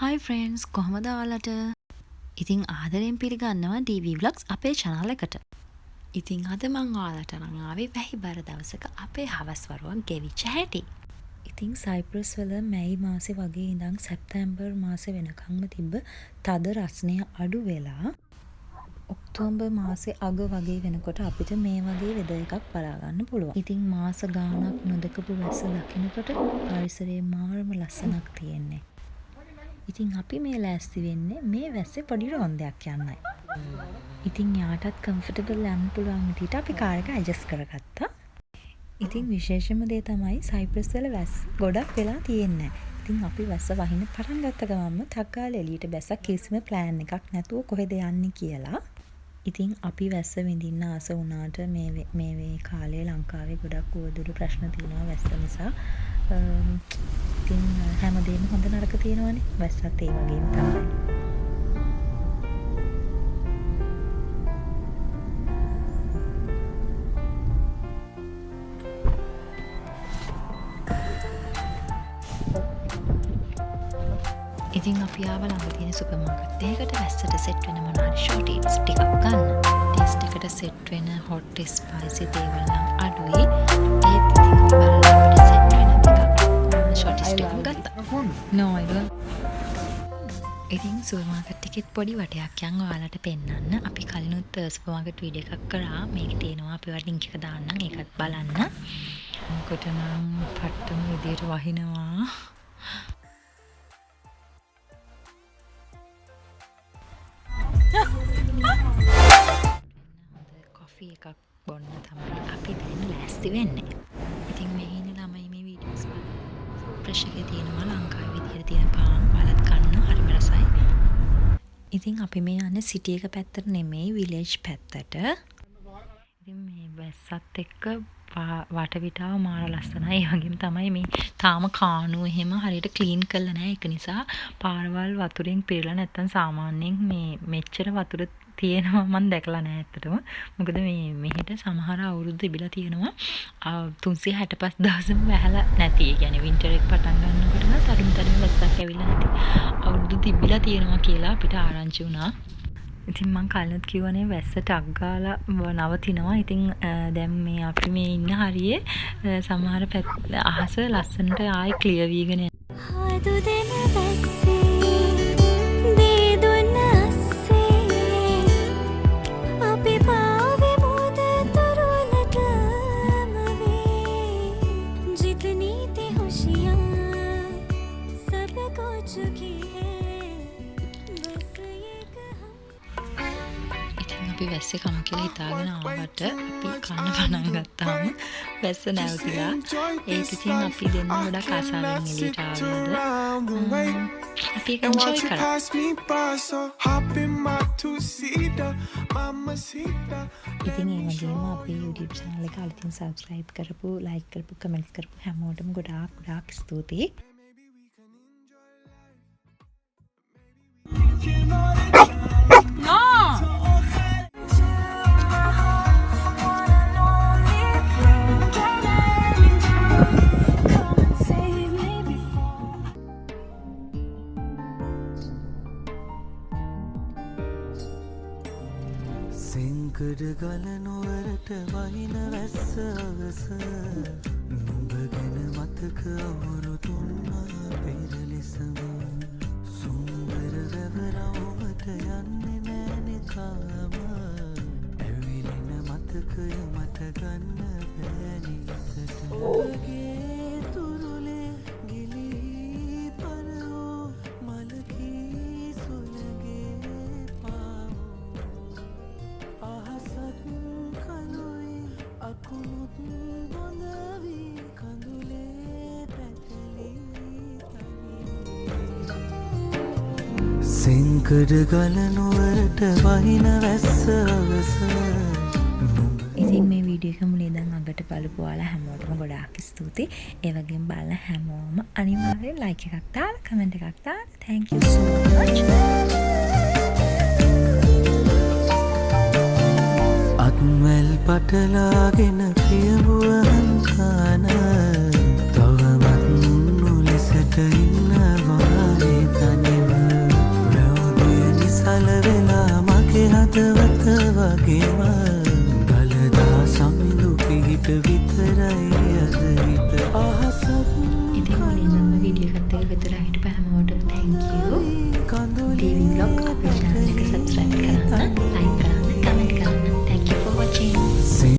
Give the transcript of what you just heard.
Hi friends, කොහමද ඔයාලට? ඉතින් ආදරයෙන් පිළිගන්නවා DV Vlogs අපේ channel එකට. ඉතින් අද මම ඔයාලට අරන් ආවේ වැහිබර දවසක අපේ හවස් වරුවක් ගෙවිච්ච හැටි. ඉතින් Cyprus වල මැයි මාසේ වගේ ඉඳන් සැප්තැම්බර් මාසේ වෙනකම්ම තිබ්බ තද රස්නය අඩු වෙලා ඔක්තෝබර් මාසේ අග වගේ වෙනකොට අපිට මේ වගේ වෙදර් එකක් බලා ගන්න පුළුවන්. ඉතින් මාස ගාණක් නොදකපු වැස්ස දකින්නකොට පරිසරයේ මාරම ලස්සනක් තියෙන්නේ. ඉතින් අපි මේ ලෑස්ති වෙන්නේ මේ වැස්සේ පොඩි රොන්දයක් යන්නයි. ඉතින් යාටත් කම්ෆර්ටබල් යන්න පුළුවන් විදිහට අපි කාර් එක ඇඩ්ජස්ට් කරගත්තා. ඉතින් විශේෂම දේ තමයි සයිප්‍රස් වල වැස්ස ගොඩක් වෙලා තියෙන්නේ. ඉතින් අපි වැස්ස වහින්න පටන් ගත්ත ගමන්ම ටක් ගාලා එළියට බැස්සා කිසිම ප්ලෑන් එකක් නැතුව කොහෙද යන්නේ කියලා. ඉතින් අපි වැස්ස විඳින්න ආස වුණාට මේ කාලේ ලංකාවේ ගොඩක් උවදුරු ප්‍රශ්න තියෙනවා වැස්ස නිසා. ඉතින් හැමදේම හොඳ නරක තියෙනවනේ. වැස්සත් ඒ වගේම තමයි. ඉතින් අපි ආව ළඟ තියෙන සුපර් මාකට් එකකට වැස්සට සෙට් වෙන මොනාරි ෂෝට් ඊට්ස් ටිකක් ගන්න. ටේස්ට් එකට සෙට් වෙන හොට් ස්පයිසි දේවල් නම් අඩුයි. ඒත් ඉතින් බලලා අපිට සෙට් වෙන ටිකක් ෂෝට් ඊට්ස් ටිකක් ගත්තා. නෝ I don't. ඉතින් සුපර් මාකට් එකෙත් පොඩි වටයක් යන් ඔයාලට පෙන්නන්න. අපි කලිනුත් සුපර් මාකට් වීඩියෝ එකක් කරා. මේක තියෙනවා අපි ඔයාලට ලින්ක් එක දාන්නම්. ඒකත් බලන්න. මොකට නම් පට්ටම විදියට වහිනවා. කොෆි එකක් බොන්න තමයි අපි දැන් ලෑස්ති වෙන්නේ. ඉතින් මේ ඉන්නේ ළමයි මේ වීඩියෝස් බලන. ෆ්‍රෙෂ් එකේ තියෙනවා ලංකාවේ විදියට තියෙන පාන් බලත් කන්න හරිම රසයි. ඉතින් අපි මේ යන්නේ සිටි එක පැත්තට නෙමෙයි විලේජ් පැත්තට. ඉතින් මේ වැස්සත් එක්ක වටපිටාව මාර ලස්සනයි. ඒ වගේම තමයි මේ තාම කාණු එහෙම හරියට ක්ලීන් කරලා නැහැ. ඒක නිසා පාරවල් වතුරෙන් පිරලා නැත්තම් සාමාන්‍යයෙන් මේ මෙච්චර වතුර තියෙනවා මම දැකලා නැහැ ඇත්තටම. මොකද මේ මෙහෙට සමහර අවුරුදු තිබිලා තියෙනවා 365 දවසම වැහලා නැති. ඒ කියන්නේ වින්ටර් එක පටන් ගන්නකොටම තරුණ වැස්සක් ඇවිල්ලා නැති අවුරුදු තිබිලා තියෙනවා කියලා අපිට ආරංචි වුණා. ඉතින් මං කලිනුත් කිව්වනේ වැස්ස ටක් ගාලා නවතිනවා. ඉතින් දැන් මේ අපි මේ ඉන්න හරියේ සමහර අහස ලස්සනට ආයි ක්ලියර් වීගෙන අපි වැස්සේ කමු කියලා හිතාගෙන ආවට අපි කන්න පටන් ගත්තාම වැස්ස නැවතිලා. ඒක ඉතින් අපි දෙන්න ගොඩක් ආසාවෙන් එළියට ආවද. අපි ඒක එන්ජොයි කරා. ඉතින් ඒ වගේම අපේ YouTube channel එක අලුතින් subscribe කරපු, like කරපු, comment කරපු හැමෝටම ගොඩාක් ස්තුතියි. සිංකඩ ගලනුවරට වහින වැස්ස අවස නුඹ ගැන මතක අවුරු තුන්නා පෙරලෙසම සුන්දර රැවරවමට යන්නේ නෑනේ තාම ඇවිලෙන මතකය මට ගන්න බැනිසට ඔබගේ තුරුලේ ගිලී පරෝ මලකී සුලගේ අකුණුත් බොඳවී කඳුලේ පැටලී සිංකඩ ගලනුවරට වහින වැස්ස අවස. ඉතින් මේ වීඩියෝ එක මුලින් ඉඳන් අගට බලපු ඔයාලා හැමෝටම ගොඩාක් ස්තුතියි. ඒ වගේම බලන හැමෝම අනිවාර්යෙන් like එකක් දාලා comment එකක් දාලා thank you so much. අත්වැල් පටලාගෙන පියවුවන් කාන තවමත් නුලෙසට ඉන්නවා තනිව ගෙදර හිටපු හැමෝටම thank you. TV vlog අපේ channel එක subscribe කරන්න, like